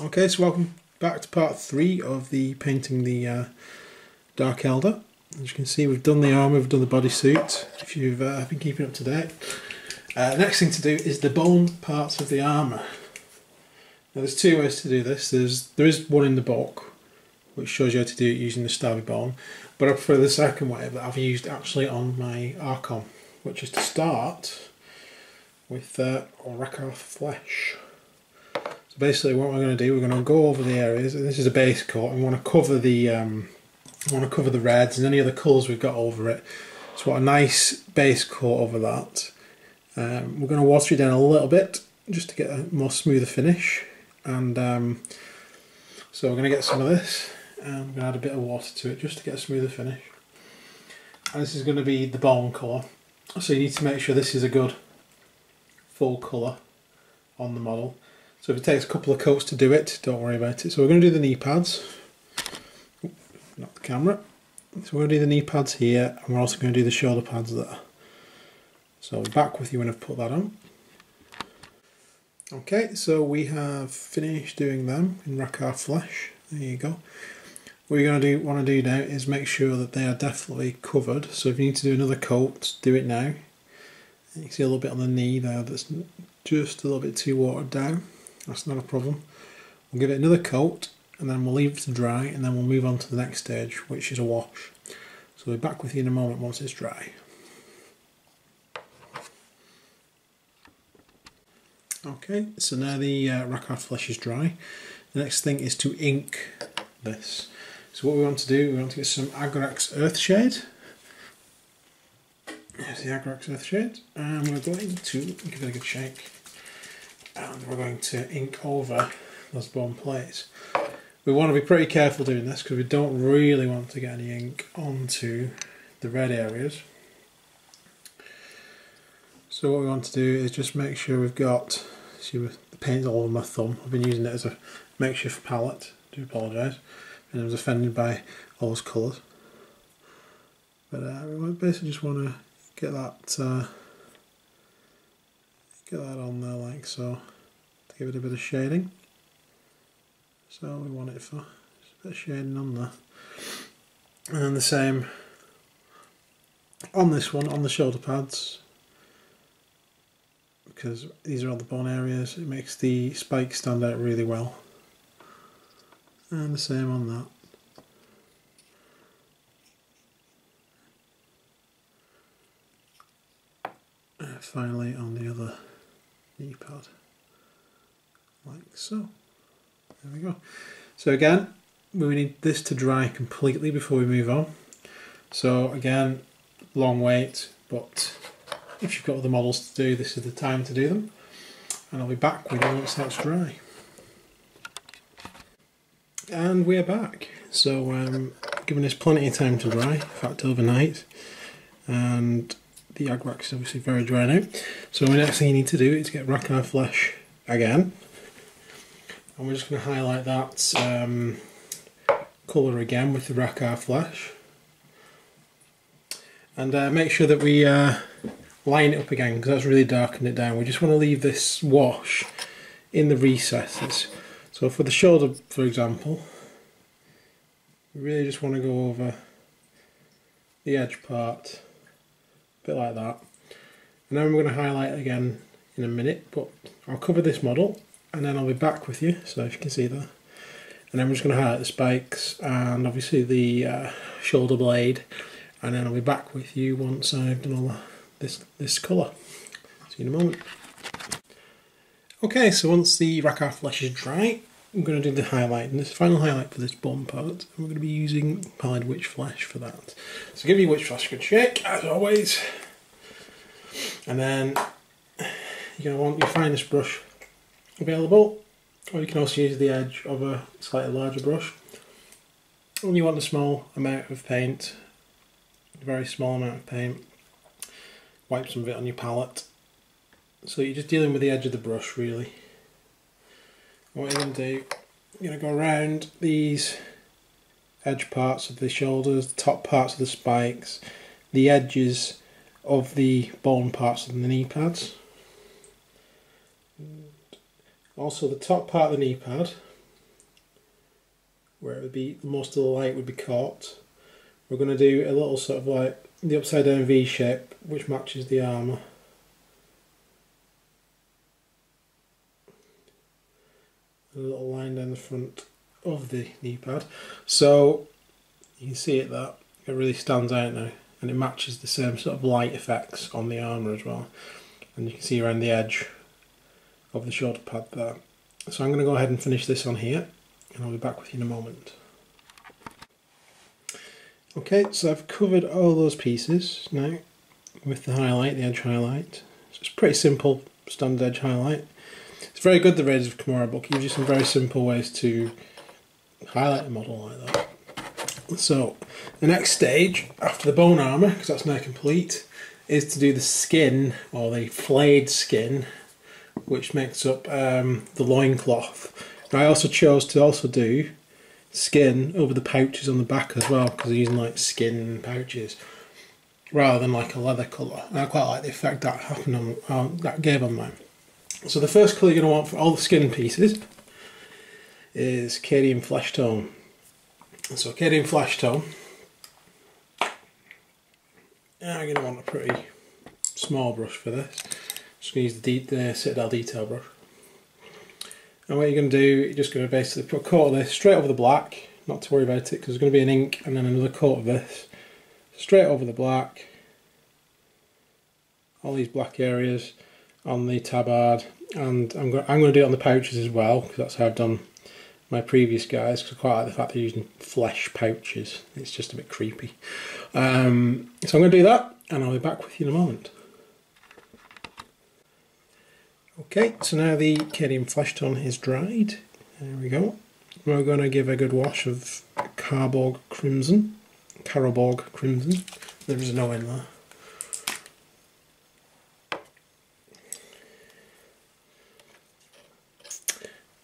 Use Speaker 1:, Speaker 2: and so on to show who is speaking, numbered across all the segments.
Speaker 1: Okay, so welcome back to part 3 of the painting the Dark Elder. As you can see, we've done the armour, we've done the bodysuit, if you've been keeping up to date. The next thing to do is the bone parts of the armour. Now there's two ways to do this. There is one in the book, which shows you how to do it using the stabby bone, but I prefer the second way that I've used actually on my Archon, which is to start with Rakarth flesh. So basically what we're going to do, we're going to go over the areas, and this is a base coat, and we want to cover the reds and any other colours we've got over it. So what a nice base coat over that. We're going to water it down a little bit just to get a more smoother finish, and so we're going to get some of this and we're going to add a bit of water to it just to get a smoother finish. And this is going to be the bone colour, so you need to make sure this is a good full colour on the model. So if it takes a couple of coats to do it, don't worry about it. So we're going to do the knee pads. Not the camera. So we're going to do the knee pads here, and we're also going to do the shoulder pads there. So I'll be back with you when I've put that on. Okay, so we have finished doing them in Rakarth flesh. There you go. What you're going to want to do now is make sure that they are definitely covered. So if you need to do another coat, do it now. You can see a little bit on the knee there that's just a little bit too watered down. That's not a problem. We'll give it another coat and then we'll leave it to dry, and then we'll move on to the next stage, which is a wash. So we'll be back with you in a moment once it's dry. Okay, so now the Rakarth flesh is dry. The next thing is to ink this. So what we want to do, we want to get some Agrax Earthshade. There's the Agrax Earthshade, and we're going to give it a good shake. And we're going to ink over those bone plates. We want to be pretty careful doing this because we don't really want to get any ink onto the red areas. So what we want to do is just make sure we've got, see the paint's all over my thumb. I've been using it as a makeshift palette, I do apologise, and I was offended by all those colours. But we basically just want to get that on there like so, to give it a bit of shading. So we want it for just a bit of shading on there. And the same on this one, on the shoulder pads, because these are all the bone areas, it makes the spikes stand out really well. And the same on that. And finally on the other knee pad, like so. There we go. So again, we need this to dry completely before we move on. So again, long wait, but if you've got other models to do, this is the time to do them. And I'll be back with you once that's dry. And we're back. So giving this plenty of time to dry, in fact overnight. And the Agrax is obviously very dry now. So the next thing you need to do is get Rakarth flesh again. And we're just going to highlight that colour again with the Rakarth flesh. And make sure that we line it up again, because that's really darkened it down. We just want to leave this wash in the recesses. So for the shoulder, for example, we really just want to go over the edge part, a bit like that. And then we're going to highlight again in a minute, but I'll cover this model and then I'll be back with you, so if you can see that. And then we're just going to highlight the spikes and obviously the shoulder blade, and then I'll be back with you once I've done all this colour. See you in a moment. Okay, so once the Rakarth flesh is dry, I'm going to do the highlight, and this final highlight for this bottom part, and we're going to be using Pallad Wych flesh for that. So give your Wych flesh a good shake, as always, and then you're going to want your finest brush available, or you can also use the edge of a slightly larger brush. And you want a small amount of paint, a very small amount of paint. Wipe some of it on your palette. So you're just dealing with the edge of the brush really. What you're going to do, you're going to go around these edge parts of the shoulders, the top parts of the spikes, the edges of the bone parts of the knee pads. Also the top part of the knee pad, where it would be most of the light would be caught. We're going to do a little sort of like the upside down V shape, which matches the armour. A little line down the front of the knee pad, so you can see it that it really stands out now, and it matches the same sort of light effects on the armour as well, and you can see around the edge of the shoulder pad there. So I'm going to go ahead and finish this on here, and I'll be back with you in a moment. Okay, so I've covered all those pieces now with the highlight, the edge highlight. So it's pretty simple standard edge highlight. It's very good, the Raiders of Camorra book. It gives you some very simple ways to highlight a model like that. So the next stage after the bone armour, because that's now complete, is to do the skin, or the flayed skin, which makes up the loincloth. Now I also chose to also do skin over the pouches on the back as well, because they're using like skin pouches rather than like a leather colour. And I quite like the effect that happened on that gave on mine. So the first colour you're going to want for all the skin pieces is Cadian Fleshtone. So Cadian Fleshtone, I'm going to want a pretty small brush for this. Just going to use the Citadel detail brush. And what you're going to do, you're just going to basically put a coat of this straight over the black, not to worry about it because there's going to be an ink and then another coat of this, straight over the black, all these black areas on the tabard, and I'm going to do it on the pouches as well, because that's how I've done my previous guys, because I quite like the fact they're using flesh pouches. It's just a bit creepy. So I'm going to do that, and I'll be back with you in a moment. Okay, so now the Cadian Fleshtone is dried. There we go. We're going to give a good wash of Carroburg Crimson. There is no in there.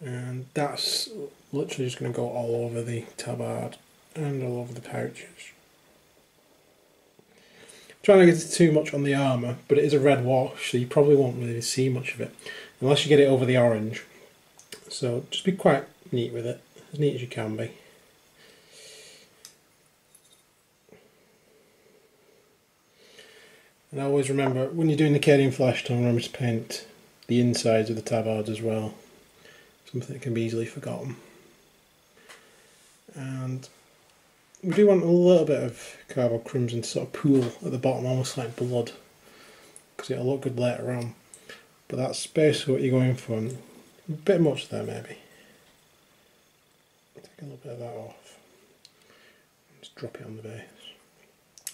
Speaker 1: And that's literally just going to go all over the tabard and all over the pouches. I'm trying to get too much on the armour, but it is a red wash, so you probably won't really see much of it unless you get it over the orange. So just be quite neat with it, as neat as you can be. And always remember, when you're doing the Cadian Fleshtone, remember to paint the insides of the tabards as well. Something that can be easily forgotten. And we do want a little bit of Carroburg Crimson to sort of pool at the bottom, almost like blood, because it'll look good later on. But that's basically what you're going for. A bit much there maybe. Take a little bit of that off. Just drop it on the base.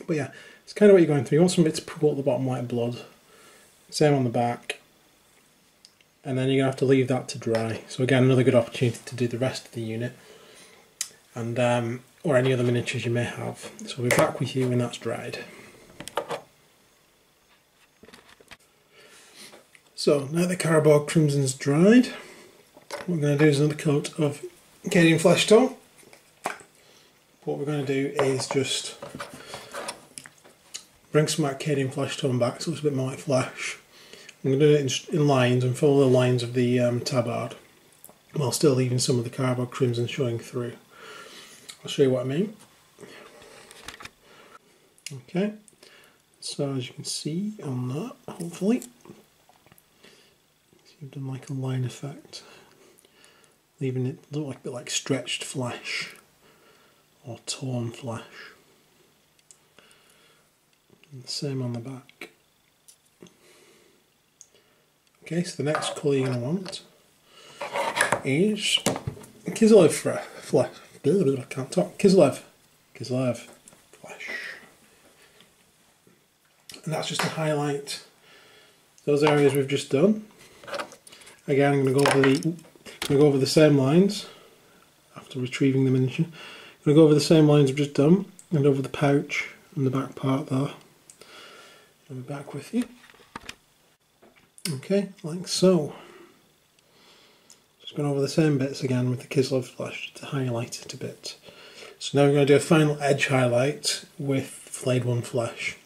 Speaker 1: But yeah, it's kind of what you're going through. You want something to pool at the bottom like blood. Same on the back. And then you're going to have to leave that to dry. So again, another good opportunity to do the rest of the unit. And or any other miniatures you may have. So we'll be back with you when that's dried. So now the Carroburg Crimson's dried, what we're going to do is another coat of Cadian Fleshtone. What we're going to do is just bring some of that Cadian Fleshtone back so it's a bit more like flesh. I'm going to do it in lines and follow the lines of the tabard, while still leaving some of the Carroburg Crimson showing through. I'll show you what I mean. Okay, so as you can see on that, hopefully, you've done like a line effect, leaving it look like a bit like stretched flesh or torn flesh. And the same on the back. Okay, so the next colour you're going to want is Kislev flesh. I can't talk. Kislev flesh. And that's just to highlight those areas we've just done. Again, I'm going to go over the same lines after retrieving the miniature. I'm going to go over the same lines I've just done and over the pouch and the back part there. I'll be back with you. Okay, like so. Just going over the same bits again with the Kislev flesh to highlight it a bit. So now we're going to do a final edge highlight with Flayed 1 flesh.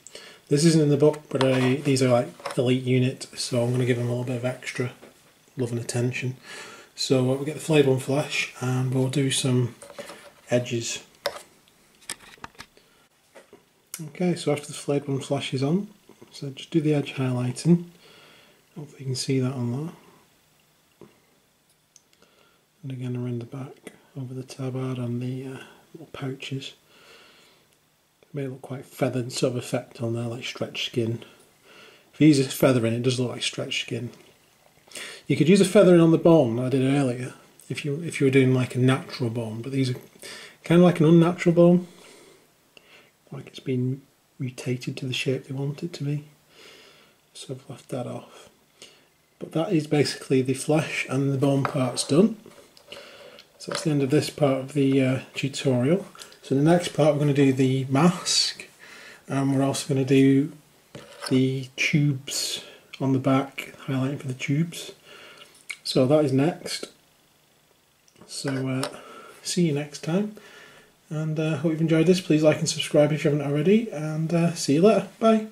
Speaker 1: This isn't in the book, but these are like elite unit, so I'm going to give them a little bit of extra love and attention. So we'll get the Flayed 1 flesh and we'll do some edges. Okay, so after the flayed one flashes on, so just do the edge highlighting. Hopefully you can see that on there. And again around the back, over the tabard and the little pouches. Made it look quite feathered sort of effect on there, like stretched skin. If you use a feather in, it does look like stretched skin. You could use a feathering on the bone, I did earlier, if you were doing like a natural bone, but these are kind of like an unnatural bone. Like it's been mutated to the shape they want it to be. So I've left that off. But that is basically the flesh and the bone parts done. So that's the end of this part of the tutorial. So the next part we're going to do the mask, and we're also going to do the tubes on the back, highlighting for the tubes. So that is next. So see you next time, and hope you've enjoyed this. Please like and subscribe if you haven't already, and see you later. Bye.